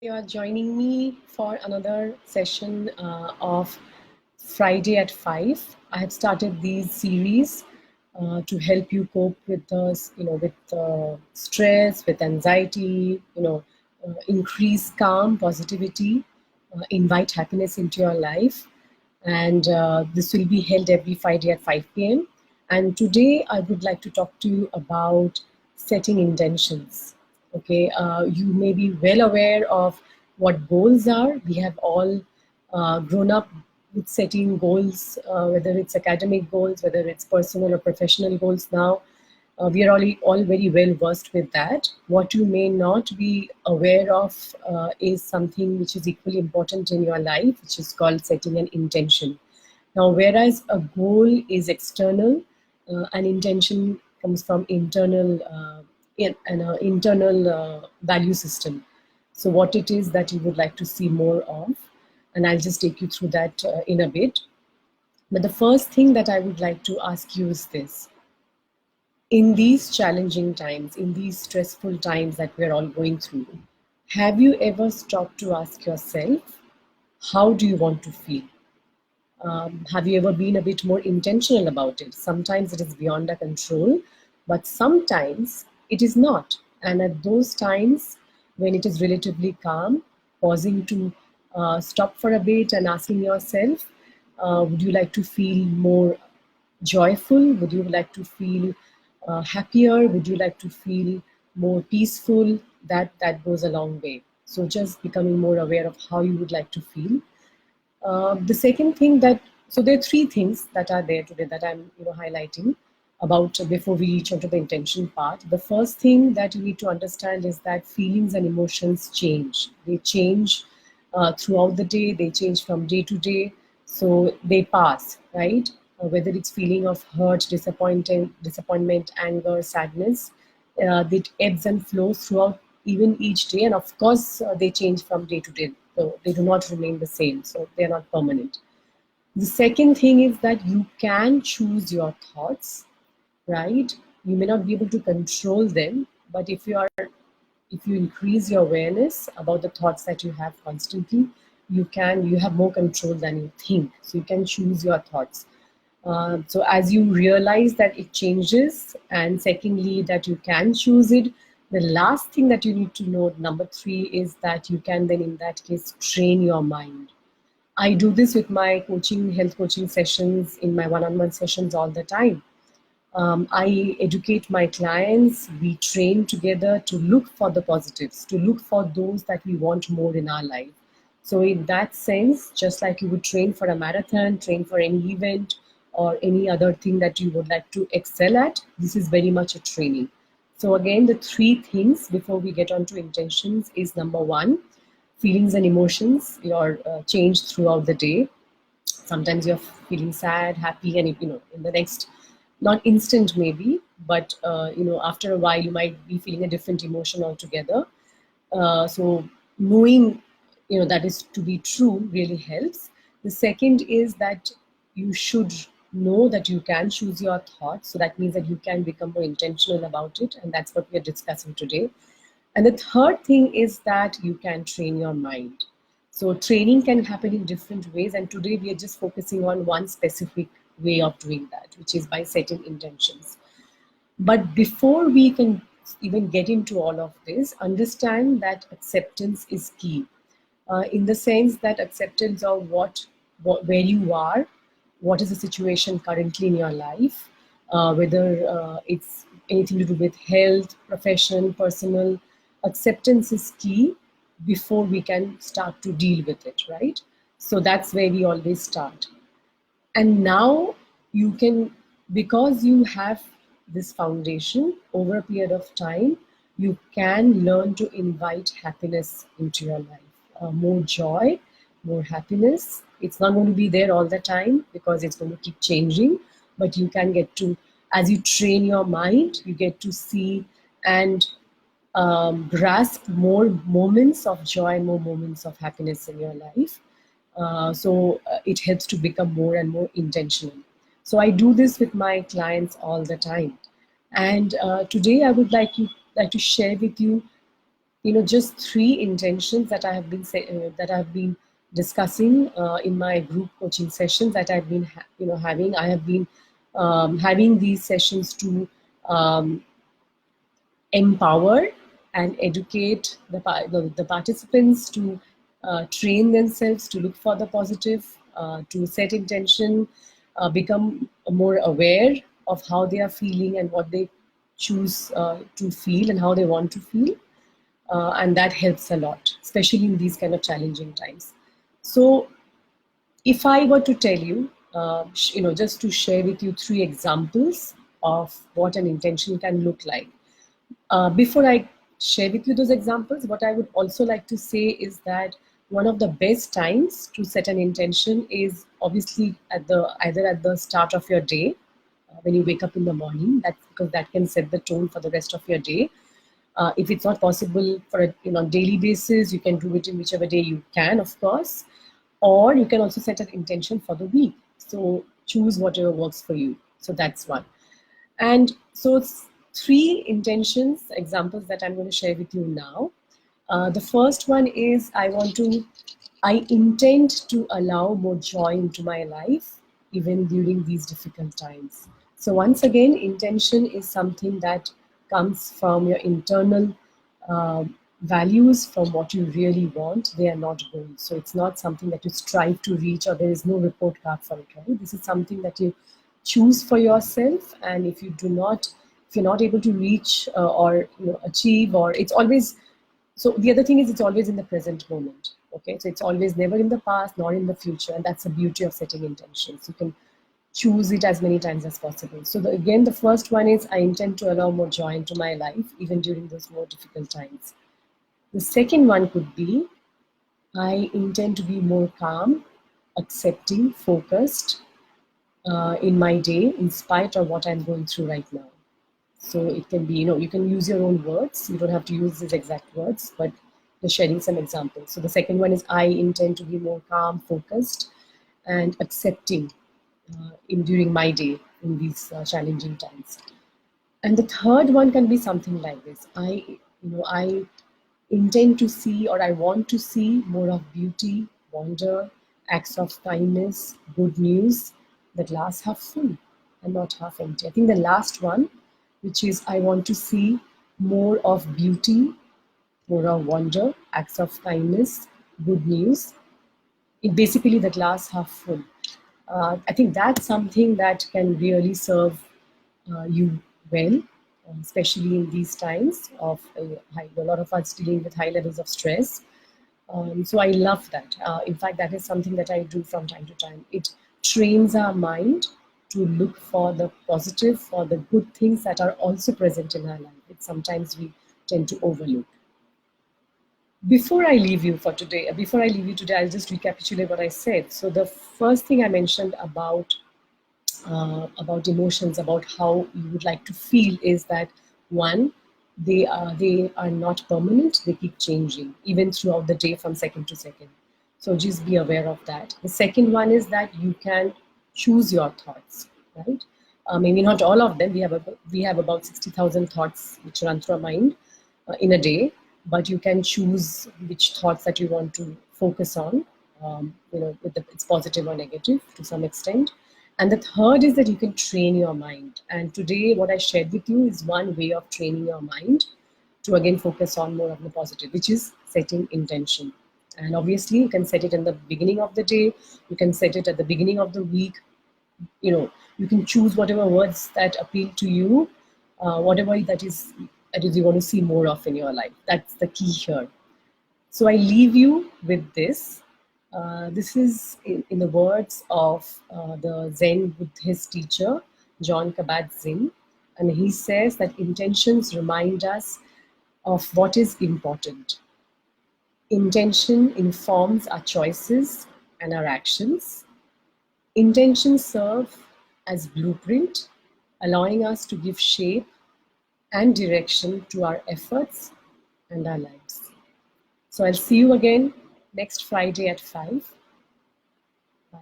You are joining me for another session of Friday at 5. I have started these series to help you cope with stress, with anxiety, increase calm, positivity, invite happiness into your life. And this will be held every Friday at 5 p.m. And today I would like to talk to you about setting intentions. Okay, you may be well aware of what goals are. We have all grown up with setting goals, whether it's academic goals, whether it's personal or professional goals now. We are all very well versed with that. What you may not be aware of is something which is equally important in your life, which is called setting an intention. Now, whereas a goal is external, an intention comes from internal value system. So, what it is that you would like to see more of, and I'll just take you through that in a bit. But the first thing that I would like to ask you is this: in these challenging times, in these stressful times that we're all going through, have you ever stopped to ask yourself, how do you want to feel? Have you ever been a bit more intentional about it? Sometimes it is beyond our control, but sometimes it is not. And at those times, when it is relatively calm, pausing to stop for a bit and asking yourself, would you like to feel more joyful? Would you like to feel happier? Would you like to feel more peaceful? That goes a long way. So just becoming more aware of how you would like to feel. The second thing that, so there are three things that are there today that I'm highlighting about before we reach onto the intention part. The first thing that you need to understand is that feelings and emotions change. They change throughout the day. They change from day to day. So they pass, right? Whether it's feeling of hurt, disappointment, anger, sadness, it ebbs and flows throughout even each day, and of course they change from day to day, so they do not remain the same, so they're not permanent. The second thing is that you can choose your thoughts, right? You may not be able to control them, but if you increase your awareness about the thoughts that you have constantly, you have more control than you think, so you can choose your thoughts. So as you realize that it changes, and secondly, that you can choose it, the last thing that you need to know, number three, is that you can then in that case train your mind. I do this with my health coaching sessions, in my one-on-one sessions all the time. I educate my clients, we train together to look for the positives, to look for those that we want more in our life. So, in that sense, just like you would train for a marathon, train for any event, or any other thing that you would like to excel at, this is very much a training. So, again, the three things before we get on to intentions is number one, feelings and emotions, your change throughout the day. Sometimes you're feeling sad, happy, and in the next, not instant maybe, but after a while you might be feeling a different emotion altogether. So knowing that is to be true really helps. The second is that you should know that you can choose your thoughts, so that means that you can become more intentional about it, and that's what we are discussing today. And the third thing is that you can train your mind. So training can happen in different ways, and today we are just focusing on one specific way of doing that, which is by setting intentions. But before we can even get into all of this, understand that acceptance is key. In the sense that acceptance of where you are, what is the situation currently in your life, whether it's anything to do with health, profession, personal. Acceptance is key before we can start to deal with it, right? So that's where we always start. And now you can, because you have this foundation over a period of time, you can learn to invite happiness into your life. More joy, more happiness. It's not going to be there all the time because it's going to keep changing, but you can get to, as you train your mind, you get to see and grasp more moments of joy, more moments of happiness in your life. So it helps to become more and more intentional. So I do this with my clients all the time. And today I would like to share with you just 3 intentions that I have been discussing in my group coaching sessions that I've been having. I have been having these sessions to um, empower and educate the participants to train themselves to look for the positive, to set intention, become more aware of how they are feeling and what they choose to feel and how they want to feel. And that helps a lot, especially in these kind of challenging times. So if I were to tell you, just to share with you 3 examples of what an intention can look like. Before I share with you those examples, what I would also like to say is that one of the best times to set an intention is obviously either at the start of your day, when you wake up in the morning. That's because that can set the tone for the rest of your day. If it's not possible for a daily basis, you can do it in whichever day you can, of course, or you can also set an intention for the week. So choose whatever works for you. So that's one. And so it's 3 intentions, examples that I'm going to share with you now. The first one is I intend to allow more joy into my life, even during these difficult times. So once again, intention is something that comes from your internal uh, values, from what you really want. They are not goals. So it's not something that you strive to reach, or there is no report card for it, right? This is something that you choose for yourself. And if you're not able to reach or achieve, or it's always, so the other thing is it's always in the present moment. Okay, so it's always never in the past nor in the future, and that's the beauty of setting intentions. You can choose it as many times as possible. So again, the first one is I intend to allow more joy into my life, even during those more difficult times. The second one could be I intend to be more calm, accepting, focused in my day, in spite of what I'm going through right now. So it can be, you can use your own words. You don't have to use these exact words, but just sharing some examples. So the second one is I intend to be more calm, focused, and accepting during my day in these challenging times. And the third one can be something like this. I intend to see, or I want to see more of beauty, wonder, acts of kindness, good news, the glass half full and not half empty. I think the last one, which is I want to see more of beauty, more of wonder, acts of kindness, good news, basically the glass half full. I think that's something that can really serve you well, especially in these times of a lot of us dealing with high levels of stress. So I love that. In fact, that is something that I do from time to time. It trains our mind to look for the positive, for the good things that are also present in our life, which sometimes we tend to overlook. Before I leave you today, I'll just recapitulate what I said. So the first thing I mentioned about emotions, about how you would like to feel, is that one, they are not permanent. They keep changing even throughout the day, from second to second. So just be aware of that. The second one is that you can choose your thoughts, right? Maybe not all of them. We have about 60,000 thoughts which run through our mind in a day, but you can choose which thoughts that you want to focus on. It's positive or negative to some extent. And the third is that you can train your mind. And today, what I shared with you is one way of training your mind to again focus on more of the positive, which is setting intention. And obviously, you can set it in the beginning of the day, you can set it at the beginning of the week. You can choose whatever words that appeal to you, whatever that is you want to see more of in your life. That's the key here. So I leave you with this. This is in the words of the Zen Buddhist teacher, John Kabat-Zinn. And he says that intentions remind us of what is important. Intention informs our choices and our actions. Intentions serve as blueprint, allowing us to give shape and direction to our efforts and our lives. So I'll see you again next Friday at 5. Bye.